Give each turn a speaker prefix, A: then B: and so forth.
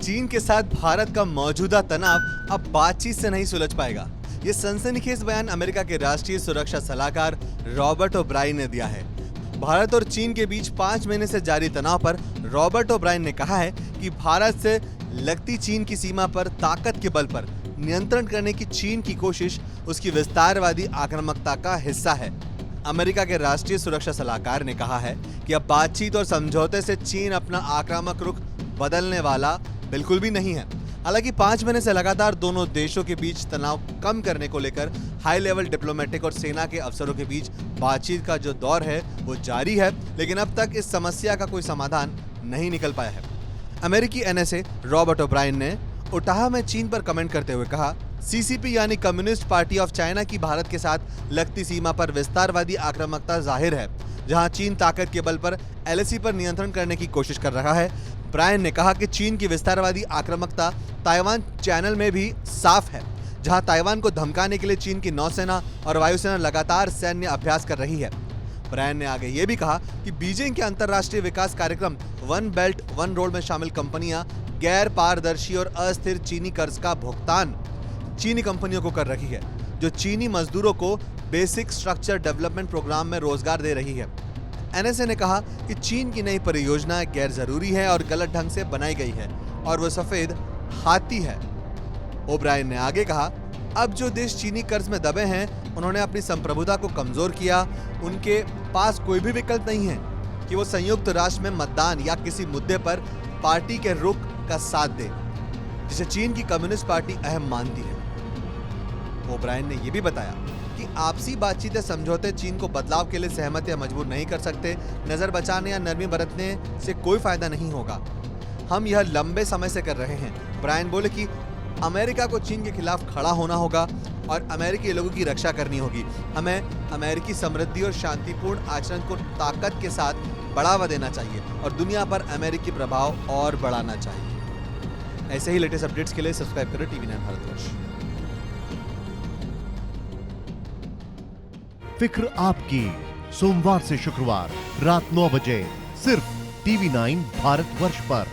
A: चीन के साथ भारत का मौजूदा तनाव अब बातचीत से नहीं सुलझ पाएगा। ये सनसनीखेज बयान अमेरिका के राष्ट्रीय सुरक्षा सलाहकार रॉबर्ट ओब्रायन ने दिया है। भारत और चीन के बीच 5 महीने से जारी तनाव पर रॉबर्ट ओब्रायन ने कहा है कि भारत से लगती चीन की सीमा पर ताकत के बल पर नियंत्रण करने की चीन की कोशिश उसकी विस्तारवादी आक्रामकता का हिस्सा है। अमेरिका के राष्ट्रीय सुरक्षा सलाहकार ने कहा है कि अब बातचीत और समझौते से चीन अपना आक्रामक रुख बदलने वाला बिल्कुल भी नहीं है। हालांकि 5 महीने से लगातार दोनों देशों के बीच तनाव कम करने को लेकर हाई लेवल डिप्लोमेटिक और सेना के अफसरों के बीच बातचीत का जो दौर है वो जारी है, लेकिन अब तक इस समस्या का कोई समाधान नहीं निकल पाया है। अमेरिकी एनएसए रॉबर्ट ओब्रायन ने ओटावा में चीन पर कमेंट करते हुए कहा, सीसीपी यानी कम्युनिस्ट पार्टी ऑफ चाइना की भारत के साथ लगती सीमा पर विस्तारवादी आक्रामकता जाहिर है, जहां चीन ताकत के बल पर एलएसी पर नियंत्रण करने की कोशिश कर रहा है। ब्रायन ने कहा कि चीन की विस्तारवादी आक्रामकता ताइवान चैनल में भी साफ है, जहां ताइवान को धमकाने के लिए चीन की नौसेना और वायुसेना लगातार सैन्य अभ्यास कर रही है। ब्रायन ने आगे ये भी कहा कि बीजिंग के अंतर्राष्ट्रीय विकास कार्यक्रम वन बेल्ट वन रोड में शामिल कंपनियां गैर पारदर्शी और अस्थिर चीनी कर्ज का भुगतान चीनी कंपनियों को कर रही है, जो चीनी मजदूरों को बेसिक स्ट्रक्चर डेवलपमेंट प्रोग्राम में रोजगार दे रही है। एनएसए ने कहा कि चीन की नई परियोजना गैर जरूरी है और गलत ढंग से बनाई गई है और वो सफेद हाथी है। ओब्रायन ने आगे कहा, अब जो देश चीनी कर्ज में दबे हैं उन्होंने अपनी संप्रभुता को कमजोर किया। उनके पास कोई भी विकल्प नहीं है कि वो संयुक्त राष्ट्र में मतदान या किसी मुद्दे पर पार्टी के रुख का साथ दे जिसे चीन की कम्युनिस्ट पार्टी अहम मानती है। ओब्रायन ने यह भी बताया कि आपसी बातचीत या समझौते चीन को बदलाव के लिए सहमत या मजबूर नहीं कर सकते। नजर बचाने या नरमी बरतने से कोई फायदा नहीं होगा। हम यह लंबे समय से कर रहे हैं। ब्रायन बोले कि अमेरिका को चीन के खिलाफ खड़ा होना होगा और अमेरिकी लोगों की रक्षा करनी होगी। हमें अमेरिकी समृद्धि और शांतिपूर्ण आचरण को ताकत के साथ बढ़ावा देना चाहिए और दुनिया पर अमेरिकी प्रभाव और बढ़ाना चाहिए। ऐसे ही लेटेस्ट अपडेट्स के लिए सब्सक्राइब करें TV9 भारतवर्ष।
B: फिक्र आपकी, सोमवार से शुक्रवार रात 9 बजे सिर्फ TV9 भारतवर्ष पर।